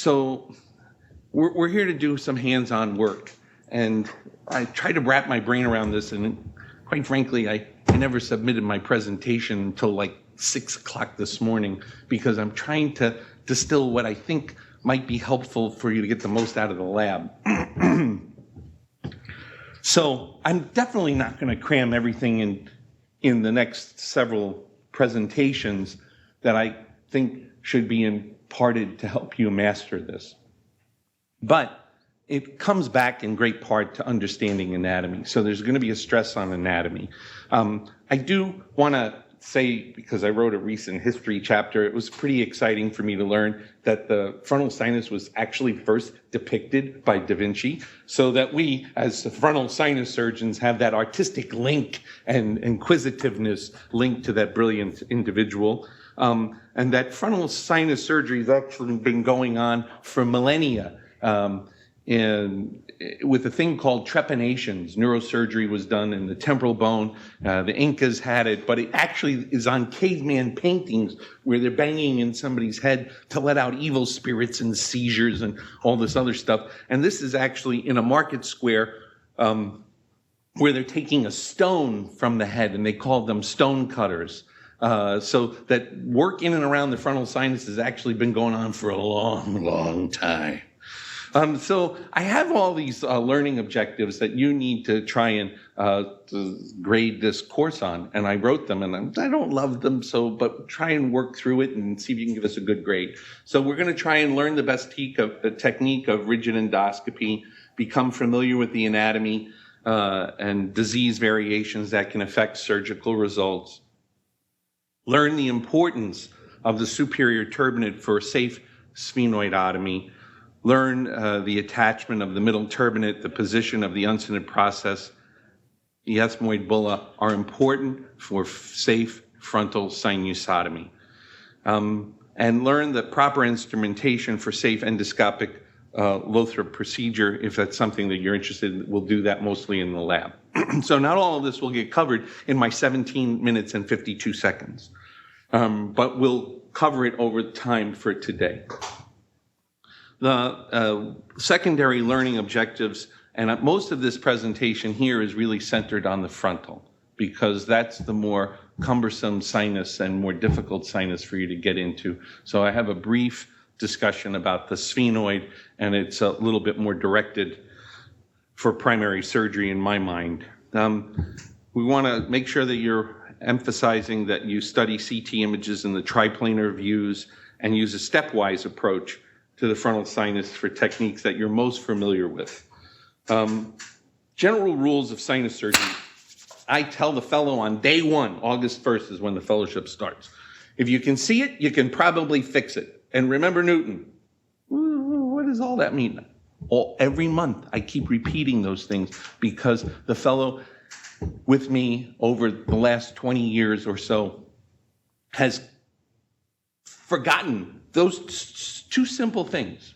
So we're here to do some hands-on work, and I tried to wrap my brain around this, and quite frankly, I never submitted my presentation until like 6 o'clock this morning because I'm trying to distill what I think might be helpful for you to get the most out of the lab. So I'm definitely not going to cram everything in the next several presentations that I think should be imparted to help you master this. But it comes back in great part to understanding anatomy. So there's going to be a stress on anatomy. I do want to say, because I wrote a recent history chapter, it was pretty exciting for me to learn that the frontal sinus was actually first depicted by Da Vinci, so that we, as frontal sinus surgeons, have that artistic link and inquisitiveness linked to that brilliant individual. And that frontal sinus surgery has actually been going on for millennia. And with a thing called trepanations, neurosurgery was done in the temporal bone. The Incas had it, but it actually is on caveman paintings where they're banging in somebody's head to let out evil spirits and seizures and all this other stuff. And this is actually in a market square where they're taking a stone from the head, and they call them stone cutters. So that work in and around the frontal sinus has actually been going on for a long, long time. So I have all these learning objectives that you need to try and to grade this course on, and I wrote them, and I don't love them, but try and work through it and see if you can give us a good grade. So we're going to try and learn the best technique of rigid endoscopy, become familiar with the anatomy and disease variations that can affect surgical results, learn the importance of the superior turbinate for safe sphenoidotomy, learn the attachment of the middle turbinate, the position of the uncinate process, the ethmoid bulla are important for safe frontal sinusotomy. And learn the proper instrumentation for safe endoscopic Lothrop procedure. If that's something that you're interested in, we'll do that mostly in the lab. So not all of this will get covered in my 17 minutes and 52 seconds, but we'll cover it over time for today. The secondary learning objectives, and most of this presentation here is really centered on the frontal, because that's the more cumbersome sinus and more difficult sinus for you to get into. So I have a brief discussion about the sphenoid, and it's a little bit more directed for primary surgery in my mind. We want to make sure that you're emphasizing that you study CT images in the triplanar views and use a stepwise approach to the frontal sinus for techniques that you're most familiar with. General rules of sinus surgery. I tell the fellow on day one, August 1st is when the fellowship starts. If you can see it, you can probably fix it. And remember Newton. What does all that mean? Every month I keep repeating those things because the fellow with me over the last 20 years or so has forgotten those two simple things.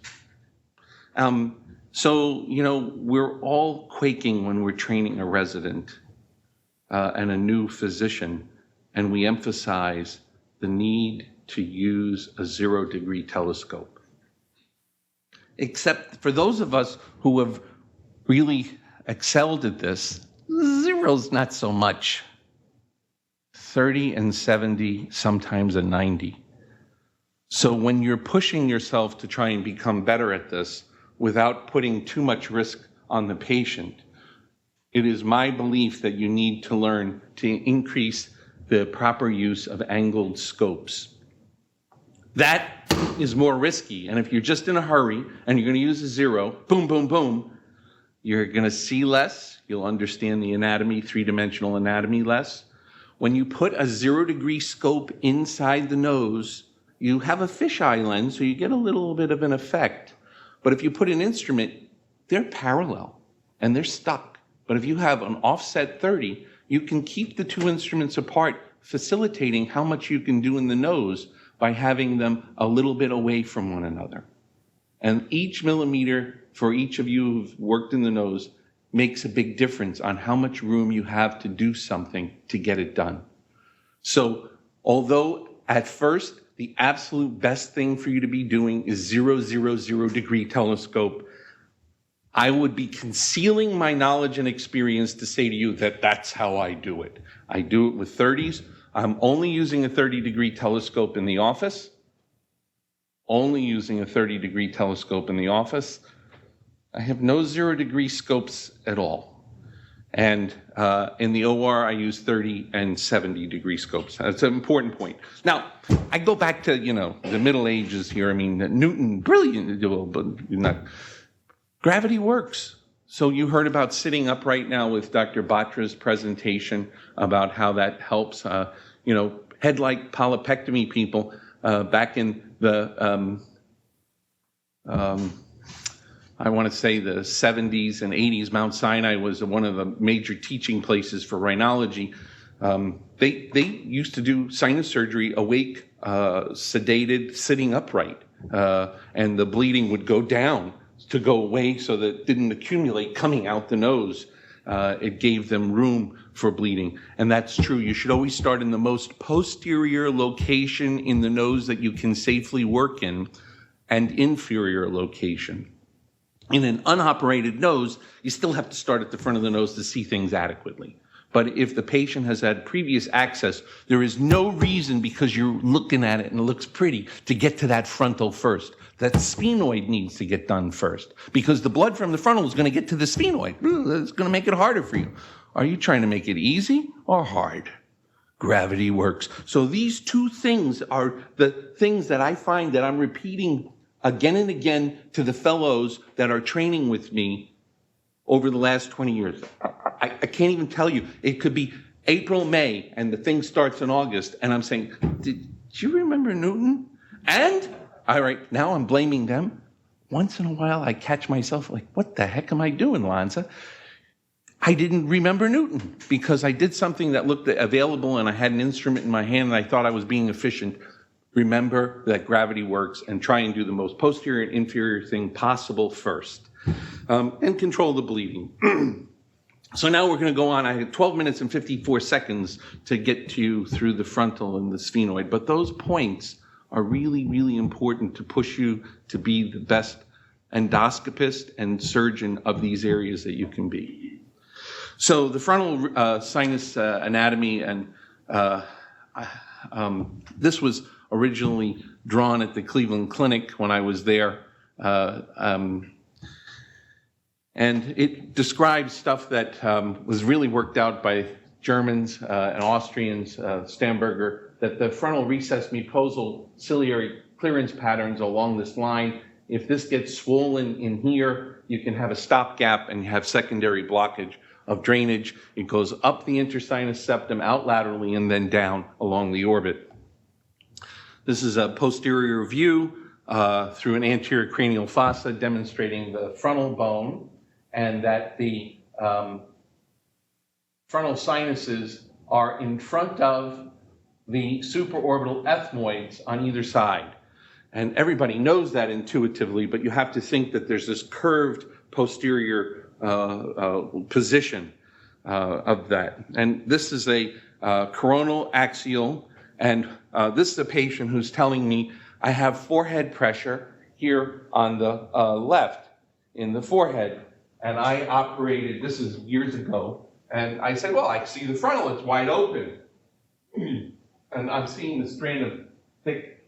So, we're all quaking when we're training a resident and a new physician, and we emphasize the need to use a 0-degree telescope. Except for those of us who have really excelled at this, 0's not so much. 30 and 70, sometimes a 90. So when you're pushing yourself to try and become better at this without putting too much risk on the patient, it is my belief that you need to learn to increase the proper use of angled scopes. That is more risky, and if you're just in a hurry and you're going to use a 0, boom, boom, boom, you're going to see less, you'll understand the anatomy, three-dimensional anatomy less. When you put a 0-degree scope inside the nose, you have a fisheye lens, so you get a little bit of an effect. But if you put an instrument, they're parallel and they're stuck. But if you have an offset 30, you can keep the two instruments apart, facilitating how much you can do in the nose by having them a little bit away from one another. And each millimeter for each of you who've worked in the nose makes a big difference on how much room you have to do something to get it done. So although at first the absolute best thing for you to be doing is 000 telescope. I would be concealing my knowledge and experience to say to you that that's how I do it. I do it with 30s. I'm only using a 30-degree telescope in the office. Only using a 30-degree telescope in the office. I have no 0-degree scopes at all. And in the OR, I use 30 and 70-degree scopes. That's an important point. Now, I go back to, the Middle Ages here. I mean, Newton, brilliant, but not. Gravity works. So you heard about sitting upright now with Dr. Batra's presentation about how that helps, head-like polypectomy people back in the, I want to say the 70s and 80s. Mount Sinai was one of the major teaching places for rhinology. They used to do sinus surgery awake, sedated, sitting upright, and the bleeding would go down to go away so that it didn't accumulate coming out the nose. It gave them room for bleeding. And that's true. You should always start in the most posterior location in the nose that you can safely work in, and inferior location. In an unoperated nose, you still have to start at the front of the nose to see things adequately. But if the patient has had previous access, there is no reason, because you're looking at it and it looks pretty, to get to that frontal first. That sphenoid needs to get done first, because the blood from the frontal is going to get to the sphenoid. It's going to make it harder for you. Are you trying to make it easy or hard? Gravity works. So these two things are the things that I find that I'm repeating again and again to the fellows that are training with me over the last 20 years. I can't even tell you. It could be April, May, and the thing starts in August, and I'm saying, did you remember Newton? And, all right, now I'm blaming them. Once in a while, I catch myself like, what the heck am I doing, Lanza? I didn't remember Newton because I did something that looked available, and I had an instrument in my hand, and I thought I was being efficient. Remember that gravity works, and try and do the most posterior and inferior thing possible first. And control the bleeding. So now we're going to go on. I had 12 minutes and 54 seconds to get to you through the frontal and the sphenoid. But those points are really, really important to push you to be the best endoscopist and surgeon of these areas that you can be. So the frontal sinus anatomy, and this was originally drawn at the Cleveland Clinic when I was there. And it describes stuff that was really worked out by Germans and Austrians, Stamberger, that the frontal recess mucosal ciliary clearance patterns along this line, if this gets swollen in here, you can have a stopgap and you have secondary blockage of drainage. It goes up the intersinus septum, out laterally, and then down along the orbit. This is a posterior view through an anterior cranial fossa demonstrating the frontal bone, and that the frontal sinuses are in front of the supraorbital ethmoids on either side. And everybody knows that intuitively, but you have to think that there's this curved posterior position of that. And this is a coronal axial, and this is a patient who's telling me I have forehead pressure here on the left in the forehead. And I operated, this is years ago, and I said, well, I see the frontal, it's wide open. And I'm seeing the strand of thick,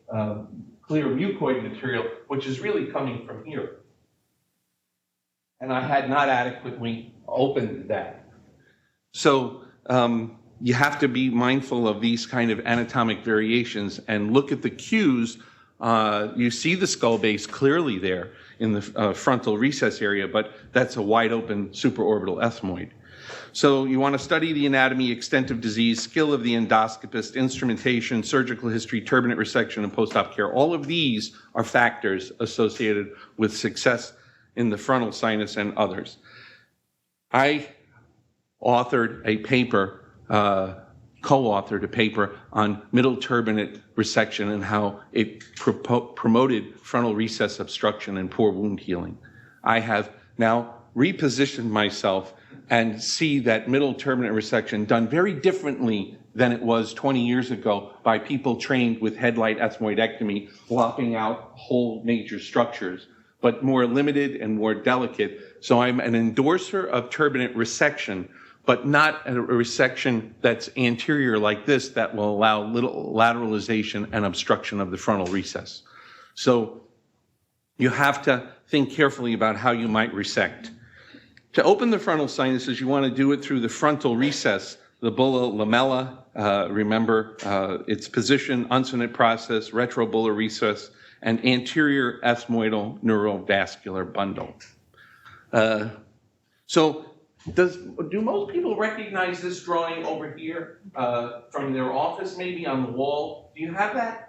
clear mucoid material, which is really coming from here. And I had not adequately opened that. So you have to be mindful of these kind of anatomic variations and look at the cues. You see the skull base clearly there in the frontal recess area, but that's a wide open supraorbital ethmoid. So you want to study the anatomy, extent of disease, skill of the endoscopist, instrumentation, surgical history, turbinate resection, and post-op care. All of these are factors associated with success in the frontal sinus and others. I authored a paper, co-authored a paper on middle turbinate resection and how it promoted frontal recess obstruction and poor wound healing. I have now repositioned myself and see that middle turbinate resection done very differently than it was 20 years ago by people trained with headlight ethmoidectomy, lopping out whole major structures, but more limited and more delicate. So I'm an endorser of turbinate resection, but not a resection that's anterior like this that will allow little lateralization and obstruction of the frontal recess. So you have to think carefully about how you might resect. To open the frontal sinuses, you want to do it through the frontal recess, the bulla lamella. Remember its position, uncinate process, retrobular recess, and anterior ethmoidal neurovascular bundle. So do most people recognize this drawing over here from their office, maybe on the wall? Do you have that?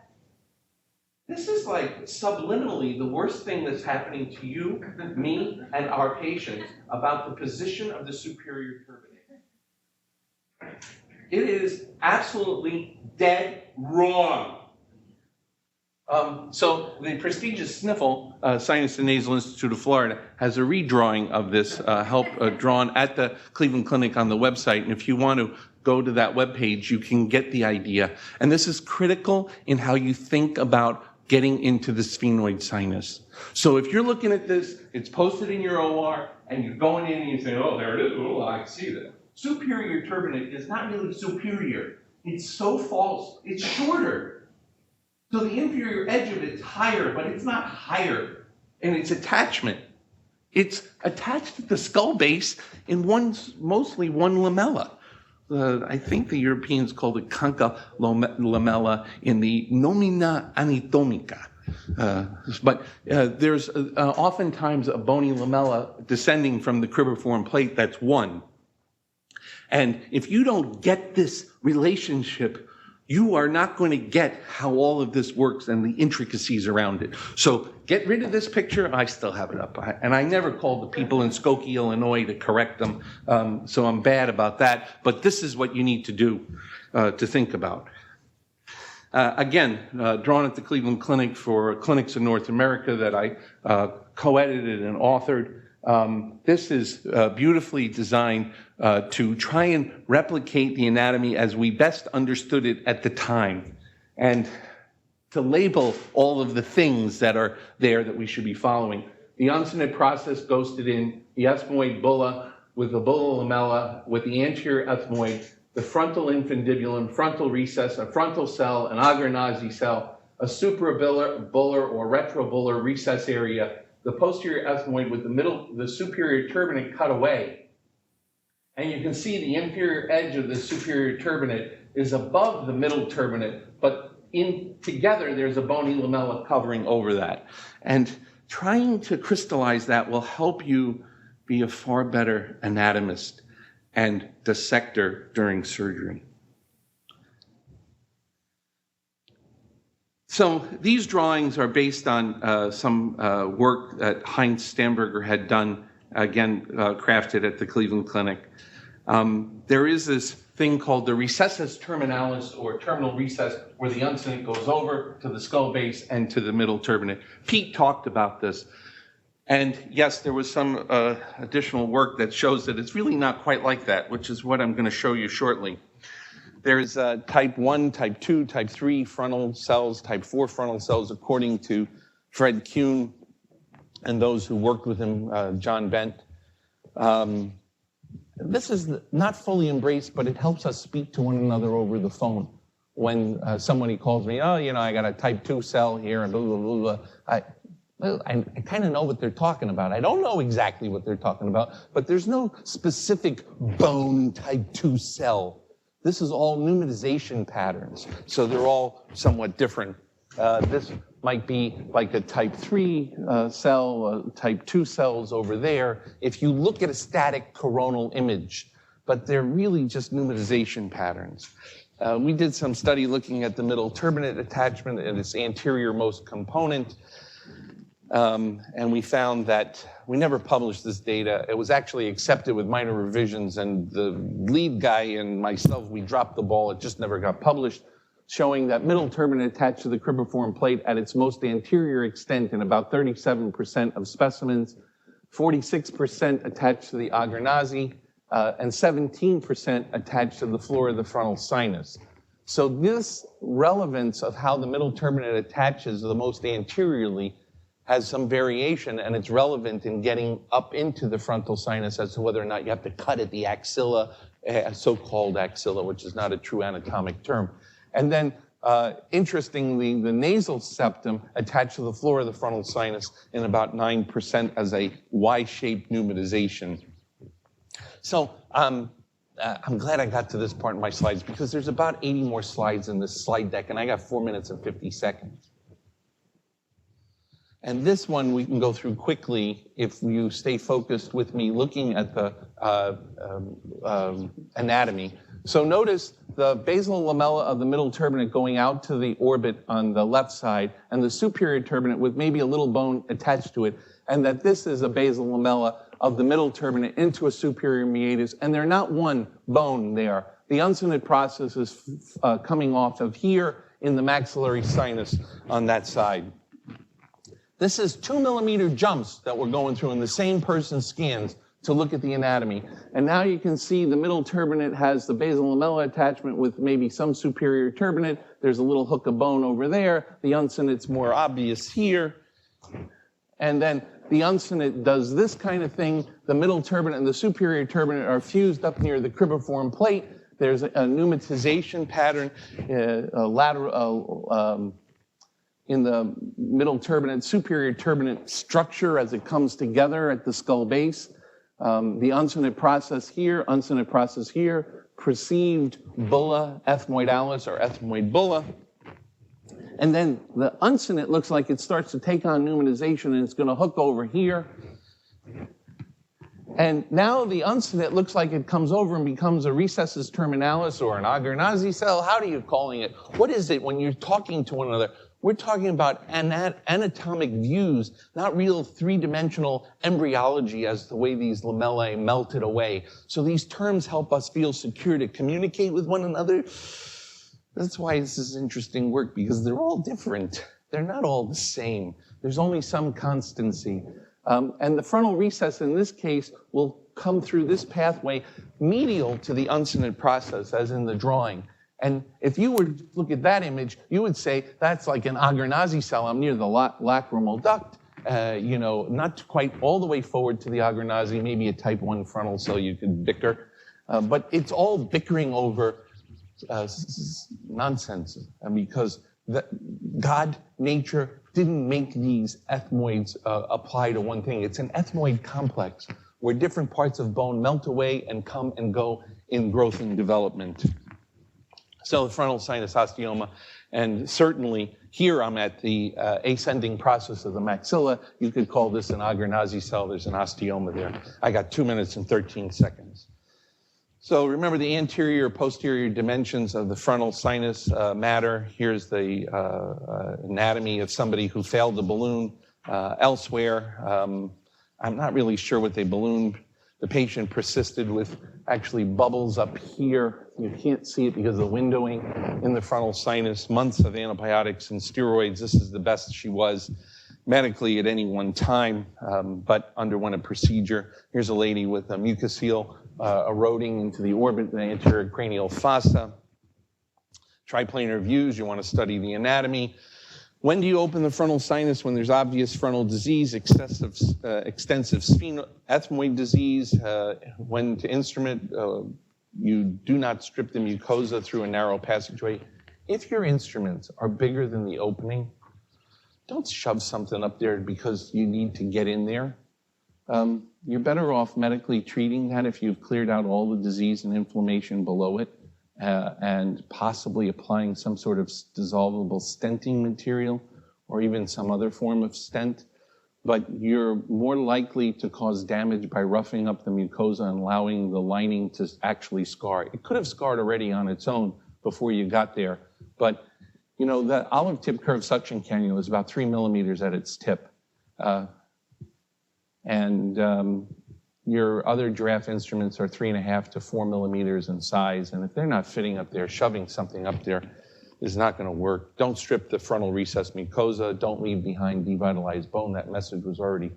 This is like subliminally the worst thing that's happening to you, me, and our patients about the position of the superior turbinate. It is absolutely dead wrong. So the prestigious Sniffle, Sinus and Nasal Institute of Florida, has a redrawing of this drawn at the Cleveland Clinic on the website. And if you want to go to that webpage, you can get the idea. And this is critical in how you think about getting into the sphenoid sinus. So if you're looking at this, it's posted in your OR, and you're going in and you say, oh, there it is. Oh, I can see that. Superior turbinate is not really superior. It's so false. It's shorter. So the inferior edge of it's higher, but it's not higher in its attachment. It's attached to the skull base in mostly one lamella. I think the Europeans called it concha lamella in the nomina anatomica. But there's oftentimes a bony lamella descending from the cribriform plate that's one. And if you don't get this relationship, you are not going to get how all of this works and the intricacies around it. So get rid of this picture. I still have it up. And I never called the people in Skokie, Illinois to correct them. So I'm bad about that. But this is what you need to do to think about. Again, drawn at the Cleveland Clinic for clinics in North America that I co-edited and authored. This is beautifully designed to try and replicate the anatomy as we best understood it at the time, and to label all of the things that are there that we should be following. The uncinate process ghosted in the ethmoid bulla with the bulla lamella, with the anterior ethmoid, the frontal infundibulum, frontal recess, a frontal cell, an Agernazi cell, a suprabular or retrobular recess area, the posterior ethmoid with the superior turbinate cut away. And you can see the inferior edge of the superior turbinate is above the middle turbinate, but together there's a bony lamella covering over that. And trying to crystallize that will help you be a far better anatomist and dissector during surgery. So these drawings are based on some work that Heinz Stamberger had done, again, crafted at the Cleveland Clinic. There is this thing called the recessus terminalis, or terminal recess, where the uncinate goes over to the skull base and to the middle turbinate. Pete talked about this. And yes, there was some additional work that shows that it's really not quite like that, which is what I'm going to show you shortly. There's type 1, type 2, type 3 frontal cells, type 4 frontal cells, according to Fred Kuhn and those who worked with him, John Bent. This is not fully embraced, but it helps us speak to one another over the phone. When somebody calls me, oh, I got a type 2 cell here, and blah, blah, blah, blah. I kind of know what they're talking about. I don't know exactly what they're talking about, but there's no specific bone type 2 cell. This is all pneumatization patterns, so they're all somewhat different. This might be like a type 3 cell, type 2 cells over there, if you look at a static coronal image, but they're really just pneumatization patterns. We did some study looking at the middle turbinate attachment and its anterior-most component, and we found that we never published this data. It was actually accepted with minor revisions, and the lead guy and myself, we dropped the ball. It just never got published, showing that middle turbinate attached to the cribriform plate at its most anterior extent in about 37% of specimens, 46% attached to the Agernazi, and 17% attached to the floor of the frontal sinus. So this relevance of how the middle turbinate attaches the most anteriorly has some variation, and it's relevant in getting up into the frontal sinus as to whether or not you have to cut at the axilla, so-called axilla, which is not a true anatomic term. And then, interestingly, the nasal septum attached to the floor of the frontal sinus in about 9% as a Y-shaped pneumatization. So I'm glad I got to this part in my slides because there's about 80 more slides in this slide deck, and I got 4 minutes and 50 seconds. And this one we can go through quickly if you stay focused with me looking at the anatomy. So notice the basal lamella of the middle turbinate going out to the orbit on the left side, and the superior turbinate with maybe a little bone attached to it, and that this is a basal lamella of the middle turbinate into a superior meatus, and they're not one bone there. The uncinate process is coming off of here in the maxillary sinus on that side. This is 2 millimeter jumps that we're going through in the same person's scans to look at the anatomy. And now you can see the middle turbinate has the basal lamella attachment with maybe some superior turbinate. There's a little hook of bone over there. The uncinate's more obvious here. And then the uncinate does this kind of thing. The middle turbinate and the superior turbinate are fused up near the cribriform plate. There's a pneumatization pattern, in the middle turbinate, superior turbinate structure as it comes together at the skull base. The uncinate process here, perceived bulla ethmoidalis or ethmoid bulla. And then the uncinate looks like it starts to take on pneumatization and it's going to hook over here. And now the uncinate looks like it comes over and becomes a recessus terminalis or an Agernazi cell. How are you calling it? What is it when you're talking to one another? We're talking about anatomic views, not real three-dimensional embryology as the way these lamellae melted away. So these terms help us feel secure to communicate with one another. That's why this is interesting work, because they're all different. They're not all the same. There's only some constancy. And the frontal recess in this case will come through this pathway medial to the uncinate process, as in the drawing. And if you were to look at that image, you would say that's like an Agernazi cell. I'm near the lacrimal duct, not quite all the way forward to the Agernazi, maybe a type 1 frontal cell you could bicker. But it's all bickering over nonsense, because God, nature, didn't make these ethmoids apply to one thing. It's an ethmoid complex where different parts of bone melt away and come and go in growth and development. So the frontal sinus osteoma, and certainly here I'm at the ascending process of the maxilla. You could call this an Agernazi cell. There's an osteoma there. I got 2 minutes and 13 seconds. So remember the anterior, posterior dimensions of the frontal sinus matter. Here's the anatomy of somebody who failed the balloon elsewhere. I'm not really sure what they ballooned. The patient persisted with actually bubbles up here. You can't see it because of the windowing in the frontal sinus. Months of antibiotics and steroids. This is the best she was medically at any one time, but underwent a procedure. Here's a lady with a mucocele eroding into the orbit of the anterior cranial fossa. Triplanar views, you want to study the anatomy. When do you open the frontal sinus? When there's obvious frontal disease, extensive ethmoid disease. When to instrument, you do not strip the mucosa through a narrow passageway. If your instruments are bigger than the opening, don't shove something up there because you need to get in there. You're better off medically treating that if you've cleared out all the disease and inflammation below it. And possibly applying some sort of dissolvable stenting material or even some other form of stent. But you're more likely to cause damage by roughing up the mucosa and allowing the lining to actually scar. It could have scarred already on its own before you got there. But, the olive tip curved suction cannula is about 3 millimeters at its tip. Your other giraffe instruments are 3.5 to 4 millimeters in size, and if they're not fitting up there, shoving something up there is not going to work. Don't strip the frontal recess mucosa. Don't leave behind devitalized bone. That message was already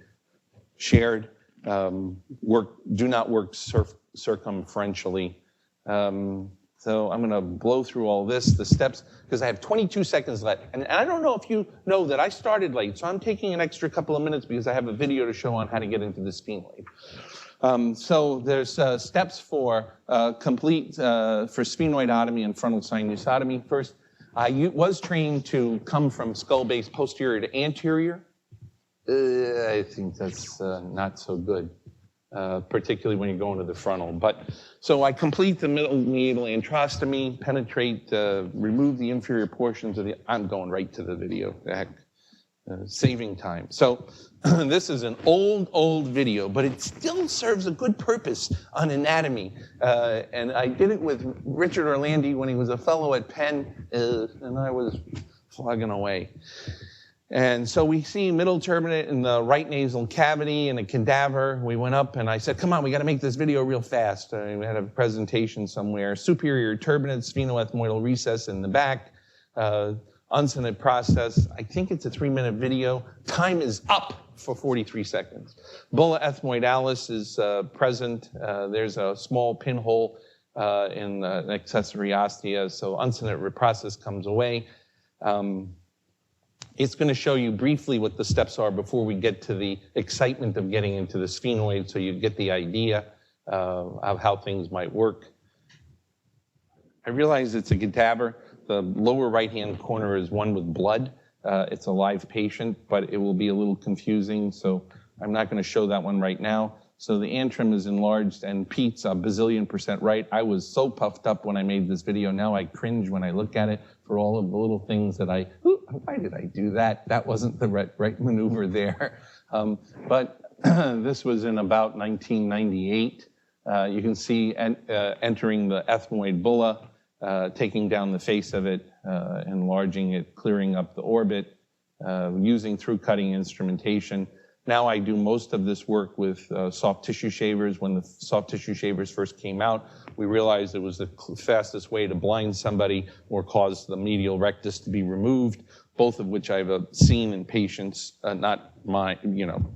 shared. Do not work circumferentially. So I'm going to blow through all this, the steps, because I have 22 seconds left. And I don't know if you know that I started late, so I'm taking an extra couple of minutes because I have a video to show on how to get into the sphenoid. So there's steps for complete, for sphenoidotomy and frontal sinusotomy. First, I was trained to come from skull base posterior to anterior. I think that's not so good. Particularly when you're going to the frontal. But so I complete the middle meatal antrostomy, penetrate, remove the inferior portions of the. I'm going right to the video. Heck, saving time. So this is an old video, but it still serves a good purpose on anatomy. And I did it with Richard Orlandi when he was a fellow at Penn, and I was flogging away. And so we see middle turbinate in the right nasal cavity and a cadaver. We went up and I said, come on, we got to make this video real fast. We had a presentation somewhere. Superior turbinate, sphenoethmoidal recess in the back, uncinate process. I think it's a 3-minute video. Time is up for 43 seconds. Bulla ethmoidalis is present. There's a small pinhole in the accessory ostia, so uncinate process comes away. It's going to show you briefly what the steps are before we get to the excitement of getting into the sphenoid, so you get the idea of how things might work. I realize it's a cadaver. The lower right-hand corner is one with blood. It's a live patient, but it will be a little confusing, so I'm not going to show that one right now. So the antrum is enlarged, and Pete's a bazillion% right. I was so puffed up when I made this video. Now I cringe when I look at it for all of the little things that why did I do that? That wasn't the right maneuver there. But this was in about 1998. You can see entering the ethmoid bulla, taking down the face of it, enlarging it, clearing up the orbit, using through-cutting instrumentation. Now I do most of this work with soft tissue shavers. When the soft tissue shavers first came out, we realized it was the fastest way to blind somebody or cause the medial rectus to be removed, both of which I've seen in patients, not my,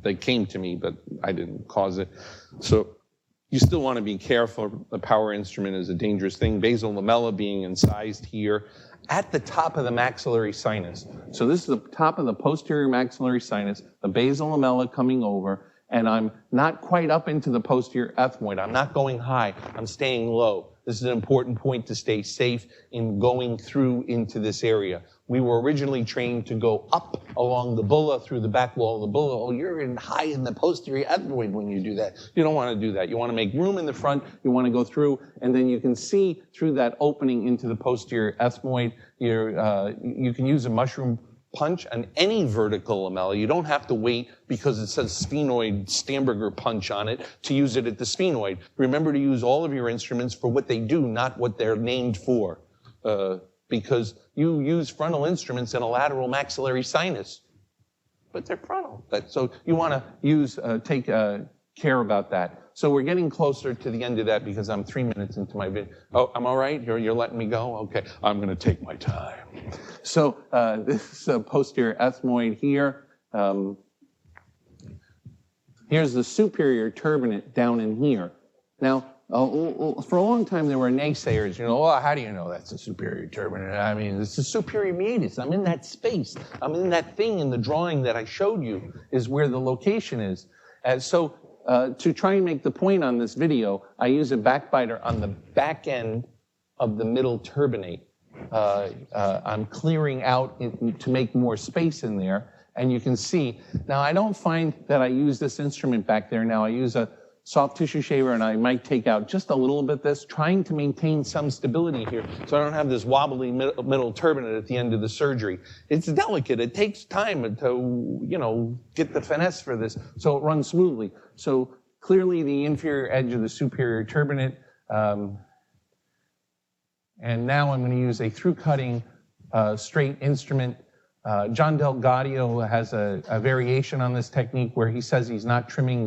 they came to me, but I didn't cause it. So you still want to be careful. The power instrument is a dangerous thing. Basal lamella being incised here at the top of the maxillary sinus. So this is the top of the posterior maxillary sinus, the basal lamella coming over, and I'm not quite up into the posterior ethmoid. I'm not going high. I'm staying low. This is an important point to stay safe in going through into this area. We were originally trained to go up along the bulla through the back wall of the bulla. Oh, you're high in the posterior ethmoid when you do that. You don't want to do that. You want to make room in the front. You want to go through, and then you can see through that opening into the posterior ethmoid. You can use a mushroom punch on any vertical lamella. You don't have to wait because it says sphenoid Stamberger punch on it to use it at the sphenoid. Remember to use all of your instruments for what they do, not what they're named for. Because you use frontal instruments in a lateral maxillary sinus, but they're frontal. So you want to take care about that. So we're getting closer to the end of that because I'm 3 minutes into my video. Oh, I'm all right? You're letting me go? Okay, I'm going to take my time. So this is a posterior ethmoid here. Here's the superior turbinate down in here. Now, for a long time, there were naysayers, oh, how do you know that's a superior turbinate? I mean, it's a superior meatus. I'm in that space. I'm in that thing in the drawing that I showed you is where the location is. And so to try and make the point on this video, I use a backbiter on the back end of the middle turbinate. I'm clearing out to make more space in there. And you can see, now I don't find that I use this instrument back there. Now I use a soft tissue shaver, and I might take out just a little bit this, trying to maintain some stability here so I don't have this wobbly middle turbinate at the end of the surgery. It's delicate. It takes time to, get the finesse for this so it runs smoothly. So clearly the inferior edge of the superior turbinate. And now I'm going to use a through-cutting straight instrument. John Delgadio has a variation on this technique where he says he's not trimming